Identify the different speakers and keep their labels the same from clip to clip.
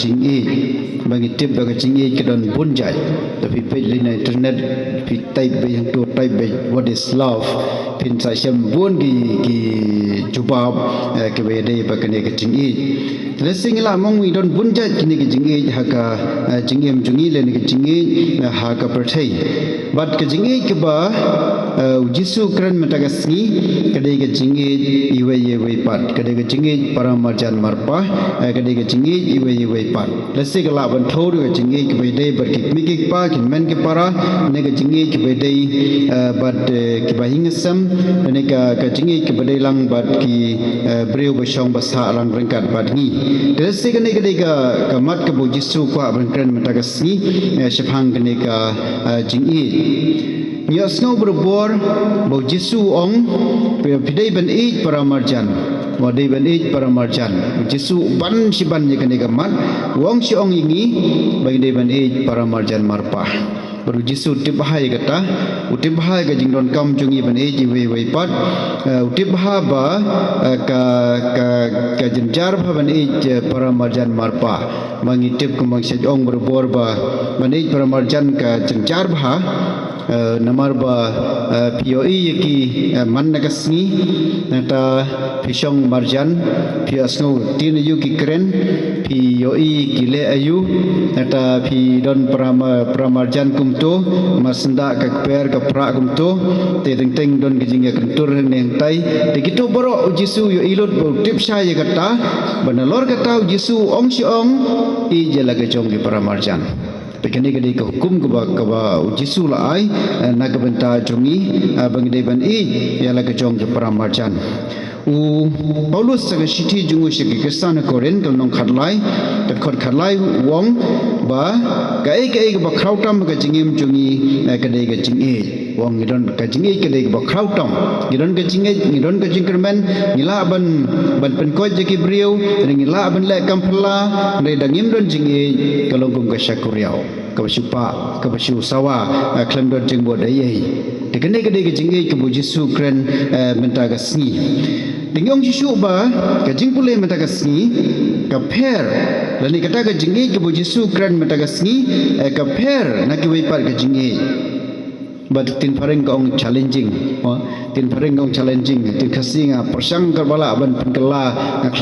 Speaker 1: jing e bagi tip bagi jing e kedon bunjai tapi page lina internet pi type be yang tu type be what is love pin sa syam bun ki jubab ke be dei bakane ke jing e lesing la mong wi don bunjai kini ke jing e ha ka jing em jungi le ni ke jing e ha ka perthai bat ke jing e ke ba jisu kran matagasni kadai ke jing e iwe pat kadai ke jing e paramarjan marpa kadai ke jing e iwe pat lesing la ban thoru ke jing e ke be dei ber ki mikik pa ki men ke para ne ke jing e ke be dei bat ki ba hingasam ne ka jing e ke be dei lang bat ki breu ba shong ba sa lang rengkat bat ni lesing ne kadai ka mat ke bu jisu kwa ban kran matagasni shphang ne ka jing e Nya snow berbor bau Jesu ong pidai ban ej para marjan wadai ban ej para marjan Jesu ban si ban nya kene gamat wong si ong ini bagi dai ban ej para marjan marpa baru Jesu utip bahai kata utip bahai ka jingdon kam jungi ban ej we pat utip baha ba ka jenjar ba ban ej para marjan marpa mangitip kembang si ong berbor ba ban ej para marjan ka jenjar ba namar ba POE ki man nagasni nata pisong marjan piasno tin yu ki kren POE ki le ayu nata pi don pramarjan kumto masenda ka per ka pra kumto te teng don ki jinga kentur neng tai te kitu boro Jesu yo ilot bo tip saya kata banalor kata Jesu ong si ong I jela ke jong ki pramarjan Pekani kadi ke hukum ke ba Jesu la ai nak benta jongi bang dei ban I ialah ke jong ke paramarjan Paulus saga siti jungu sigi Kristen Korin kal nong khatlai te khot khatlai wong ba kai ba krautam ka jingim jungi kadai ka jingi wong ngidon ka jingi kadai ba krautam ngidon ka jingi ngidon ka jingkermen ngila ban penkoj jeki briu ngila ban le kampla re dangim don jingi kalongkum ka syakuriau ka basupa ka basu sawa klam don jingbo dai te kadai ka jingi ka bu Jesu kren menta ka sni Dingyong Jesu ba ka jingpule mata ka sni ka per lani kata ka jingi ka bu Jesu kran mata ka sni ka per na ki wei par ka jingi but tin pareng ka ong challenging tin pareng ong challenging tin khasinga persang ka bala ban penkala ka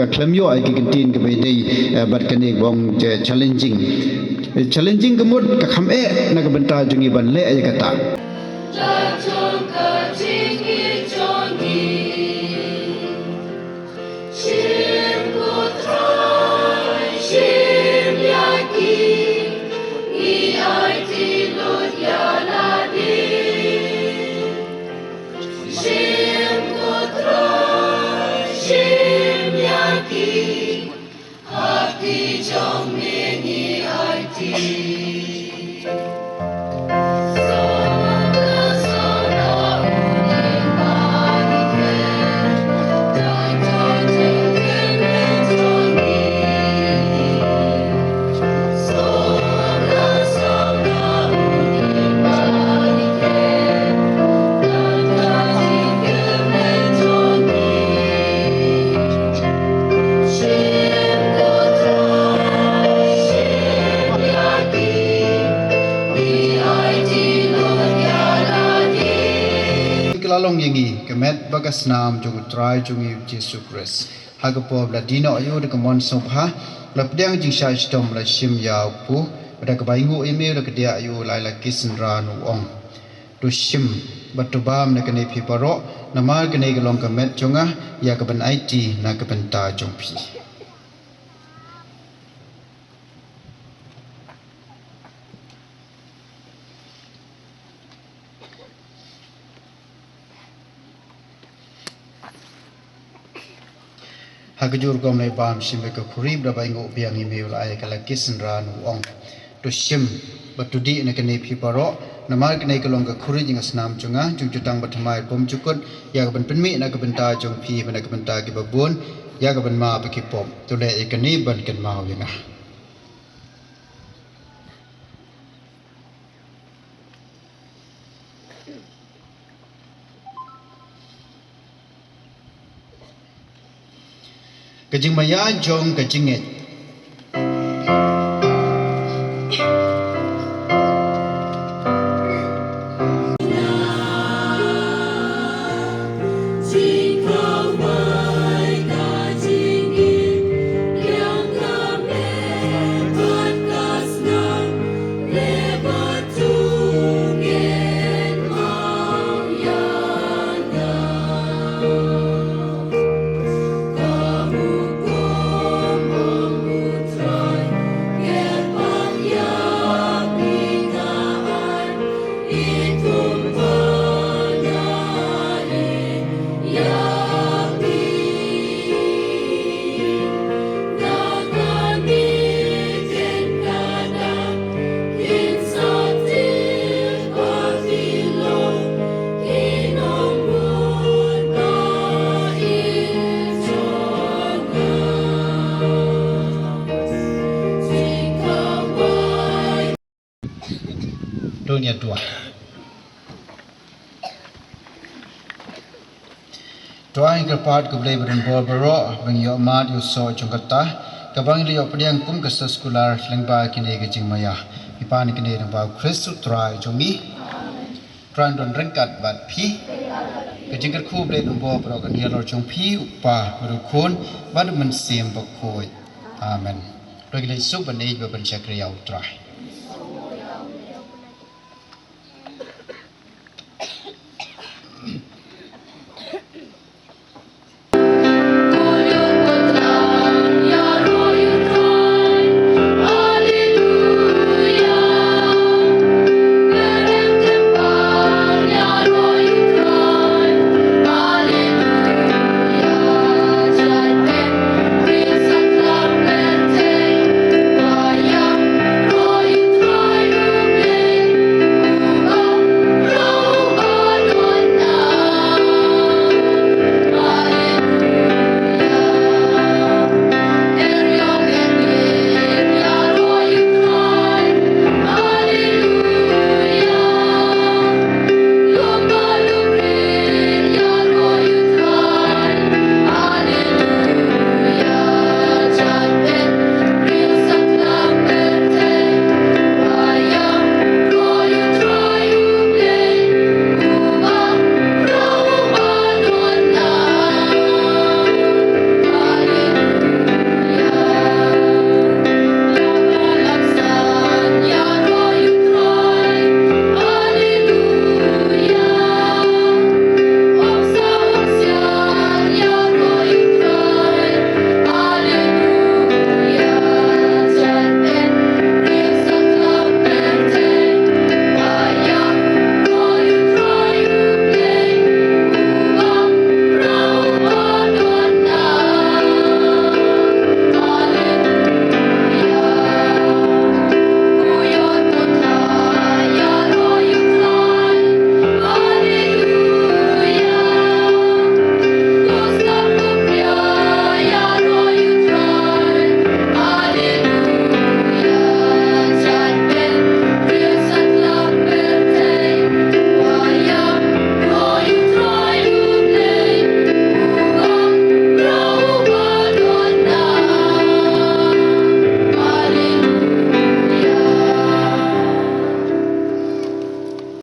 Speaker 1: khlamyo ai ki tin ka bei dei bat ka ne bong challenging ka mut ka kham e na ka benta jungi ban le ai kata Lalong yengi kemet bagas nam jungu try jungi Jesu Christ hagapo bla dino ayu de kemon sopha la pedang jing sha stom la sim yau pu pada kebaingu email la kedia ayu lai la kisra nu ong tu sim batubam na kene phi paro nama kene gelong kemet jonga ya ke ban IT na ke benta jongpi Hagajur gom lai bam shim be ko khurib da baingo biang email ai kala kisra nu ong to shim batudi ne kene phi paro namar kene kalong ka khuri jing asnam chunga chung chutang bathamai pom chukut ya ka ban penmi na ka benta jong phi bana ka benta ki babun ya ka ban ma pa ki pom to le ekani ban ken ma winga Kajing maya jong kajinget
Speaker 2: nya dua doa yang kepat keblai beren boro bang yo mat yo so jongkata kabang li yo pediang kum ke sekolah lengba kini ke jingmaya ipan kini lengba Kristus trai jongi tran don rengkat bat pi ke jingkat ku blai boro kan dia lor jong pi upa berukun badu men sim bakoi amen. Bagi sub benai beban cakriau trai.